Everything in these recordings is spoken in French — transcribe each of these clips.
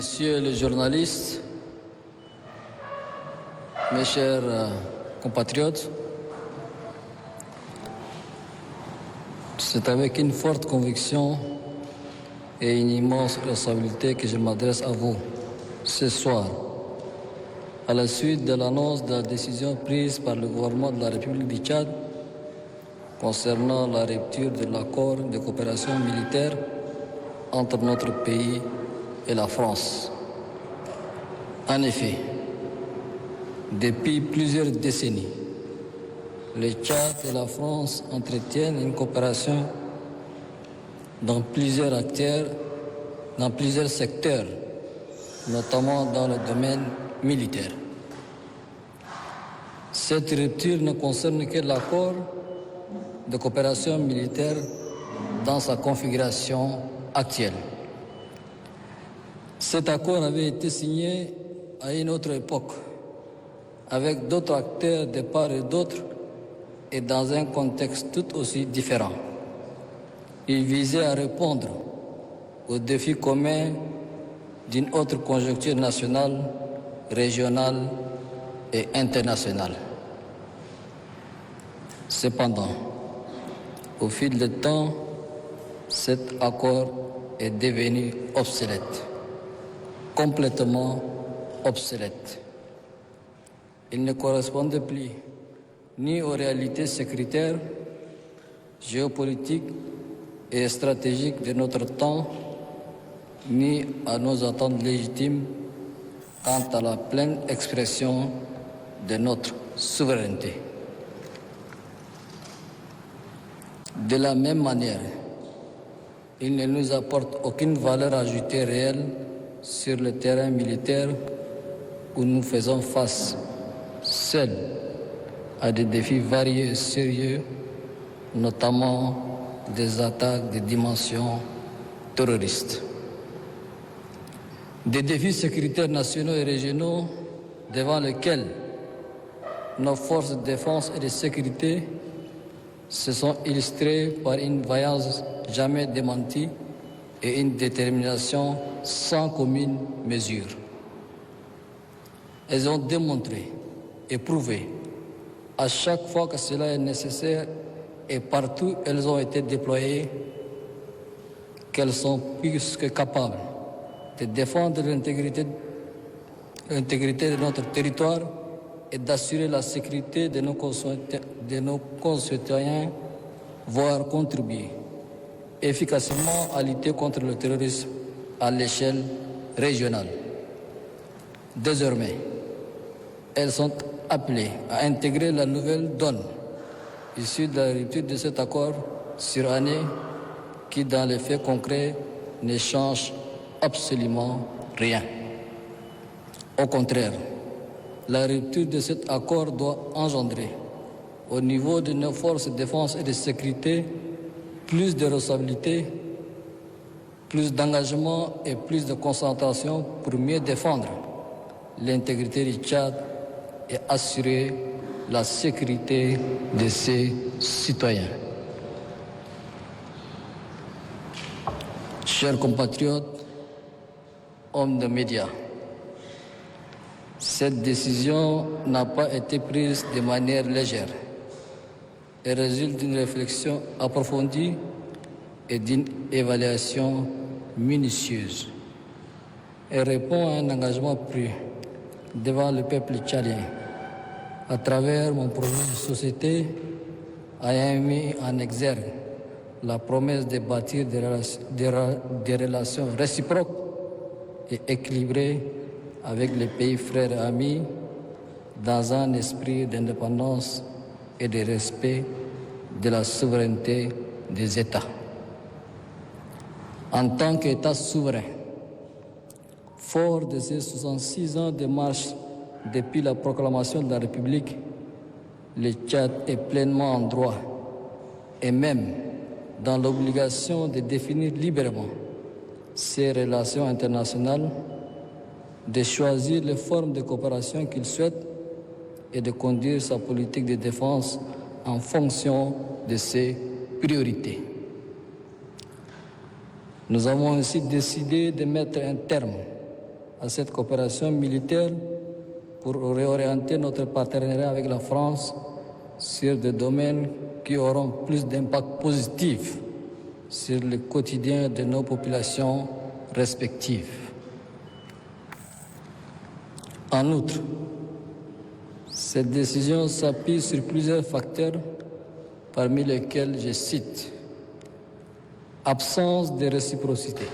Messieurs les journalistes, mes chers compatriotes, c'est avec une forte conviction et une immense responsabilité que je m'adresse à vous ce soir, à la suite de l'annonce de la décision prise par le gouvernement de la République du Tchad concernant la rupture de l'accord de coopération militaire entre notre pays et la France. En effet, depuis plusieurs décennies, le Tchad et la France entretiennent une coopération dans plusieurs secteurs, notamment dans le domaine militaire. Cette rupture ne concerne que l'accord de coopération militaire dans sa configuration actuelle. Cet accord avait été signé à une autre époque, avec d'autres acteurs de part et d'autre, et dans un contexte tout aussi différent. Il visait à répondre aux défis communs d'une autre conjoncture nationale, régionale et internationale. Cependant, au fil du temps, cet accord est devenu obsolète, complètement obsolète. Il ne correspondait plus ni aux réalités sécuritaires, géopolitiques et stratégiques de notre temps, ni à nos attentes légitimes quant à la pleine expression de notre souveraineté. De la même manière, il ne nous apporte aucune valeur ajoutée réelle sur le terrain militaire où nous faisons face seuls à des défis variés et sérieux, notamment des attaques de dimension terroriste. Des défis sécuritaires nationaux et régionaux devant lesquels nos forces de défense et de sécurité se sont illustrées par une vaillance jamais démentie et une détermination sans commune mesure. Elles ont démontré et prouvé à chaque fois que cela est nécessaire et partout elles ont été déployées qu'elles sont plus que capables de défendre l'intégrité de notre territoire et d'assurer la sécurité de nos concitoyens, voire contribuer efficacement à lutter contre le terrorisme à l'échelle régionale. Désormais, elles sont appelées à intégrer la nouvelle donne issue de la rupture de cet accord sur année qui, dans les faits concrets, ne change absolument rien. Au contraire, la rupture de cet accord doit engendrer, au niveau de nos forces de défense et de sécurité, plus de responsabilité, plus d'engagement et plus de concentration pour mieux défendre l'intégrité du Tchad et assurer la sécurité de ses citoyens. Chers compatriotes, hommes de médias, cette décision n'a pas été prise de manière légère. Elle résulte d'une réflexion approfondie et d'une évaluation minutieuse. Elle répond à un engagement pris devant le peuple tchadien à travers mon projet de société ayant mis en exergue la promesse de bâtir des relations réciproques et équilibrées avec les pays frères et amis dans un esprit d'indépendance et de respect de la souveraineté des États. En tant qu'État souverain, fort de ces 66 ans de marche depuis la proclamation de la République, le Tchad est pleinement en droit et même dans l'obligation de définir librement ses relations internationales, de choisir les formes de coopération qu'il souhaite et de conduire sa politique de défense en fonction de ses priorités. Nous avons ainsi décidé de mettre un terme à cette coopération militaire pour réorienter notre partenariat avec la France sur des domaines qui auront plus d'impact positif sur le quotidien de nos populations respectives. En outre, cette décision s'appuie sur plusieurs facteurs, parmi lesquels je cite: absence de réciprocité.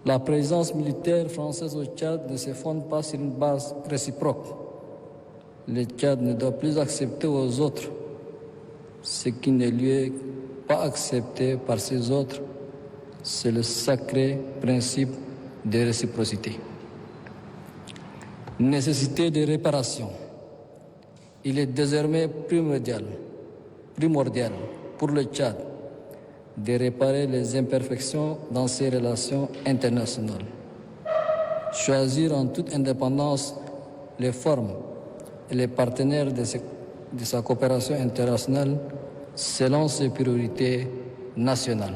La présence militaire française au Tchad ne se fonde pas sur une base réciproque. Le Tchad ne doit plus accepter aux autres ce qui ne lui est pas accepté par ces autres. C'est le sacré principe de réciprocité. Nécessité de réparation. Il est désormais primordial pour le Tchad de réparer les imperfections dans ses relations internationales. Choisir en toute indépendance les formes et les partenaires de sa coopération internationale selon ses priorités nationales.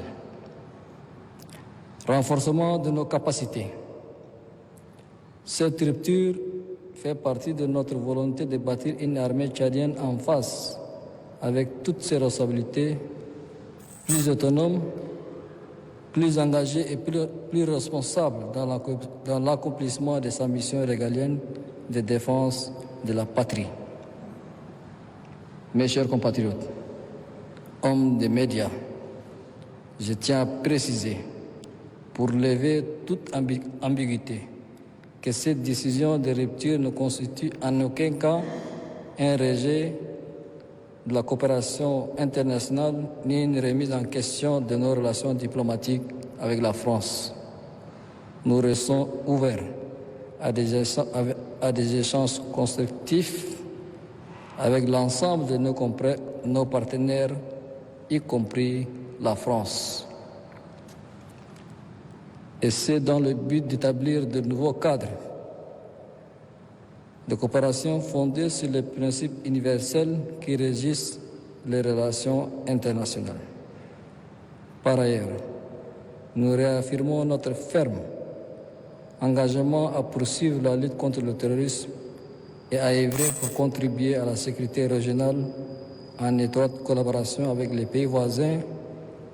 Renforcement de nos capacités. Cette rupture fait partie de notre volonté de bâtir une armée tchadienne en face, avec toutes ses responsabilités, plus autonome, plus engagée et plus responsable dans l'accomplissement de sa mission régalienne de défense de la patrie. Mes chers compatriotes, hommes des médias, je tiens à préciser, pour lever toute ambiguïté, que cette décision de rupture ne constitue en aucun cas un rejet de la coopération internationale ni une remise en question de nos relations diplomatiques avec la France. Nous restons ouverts à des échanges constructifs avec l'ensemble de nos partenaires, y compris la France. Et c'est dans le but d'établir de nouveaux cadres de coopération fondés sur les principes universels qui régissent les relations internationales. Par ailleurs, nous réaffirmons notre ferme engagement à poursuivre la lutte contre le terrorisme et à œuvrer pour contribuer à la sécurité régionale en étroite collaboration avec les pays voisins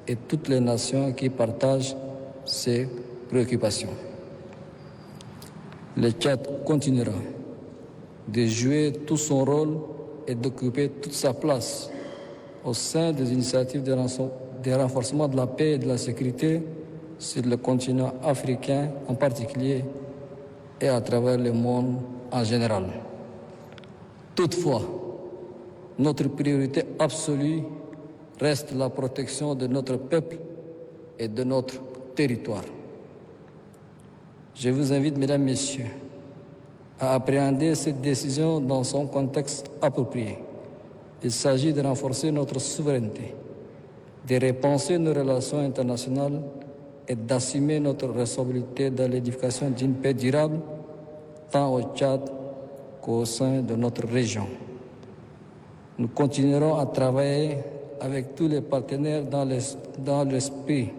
et toutes les nations qui partagent ces préoccupations. Le Tchad continuera de jouer tout son rôle et d'occuper toute sa place au sein des initiatives de renforcement de la paix et de la sécurité sur le continent africain en particulier et à travers le monde en général. Toutefois, notre priorité absolue reste la protection de notre peuple et de notre territoire. Je vous invite, mesdames, messieurs, à appréhender cette décision dans son contexte approprié. Il s'agit de renforcer notre souveraineté, de repenser nos relations internationales et d'assumer notre responsabilité dans l'édification d'une paix durable, tant au Tchad qu'au sein de notre région. Nous continuerons à travailler avec tous les partenaires dans l'esprit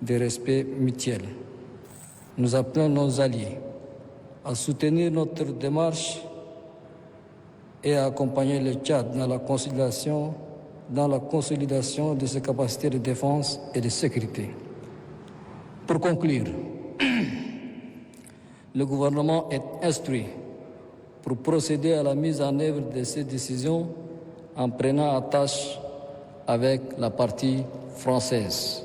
de respect mutuel. Nous appelons nos alliés à soutenir notre démarche et à accompagner le Tchad dans la consolidation de ses capacités de défense et de sécurité. Pour conclure, le gouvernement est instruit pour procéder à la mise en œuvre de ces décisions en prenant attache avec la partie française.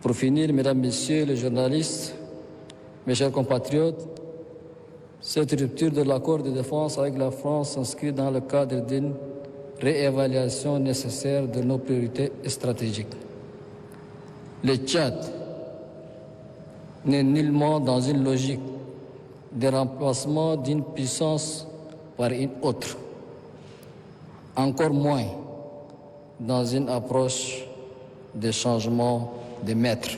Pour finir, mesdames, messieurs les journalistes, mes chers compatriotes, cette rupture de l'accord de défense avec la France s'inscrit dans le cadre d'une réévaluation nécessaire de nos priorités stratégiques. Le Tchad n'est nullement dans une logique de remplacement d'une puissance par une autre, encore moins dans une approche de changement de maître.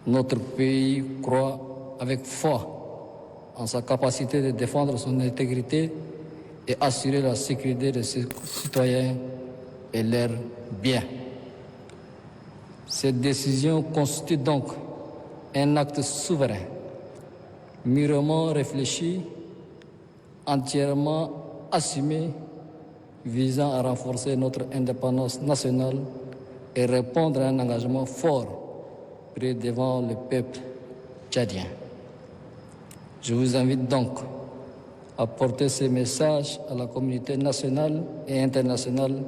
Notre pays croit avec foi en sa capacité de défendre son intégrité et assurer la sécurité de ses citoyens et leurs biens. Cette décision constitue donc un acte souverain, mûrement réfléchi, entièrement assumé, visant à renforcer notre indépendance nationale et répondre à un engagement fort pris devant le peuple tchadien. Je vous invite donc à porter ce message à la communauté nationale et internationale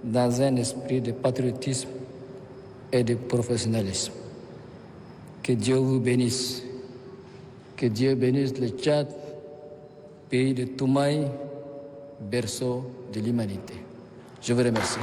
dans un esprit de patriotisme et de professionnalisme. Que Dieu vous bénisse. Que Dieu bénisse le Tchad, pays de Toumaï, berceau de l'humanité. Je vous remercie.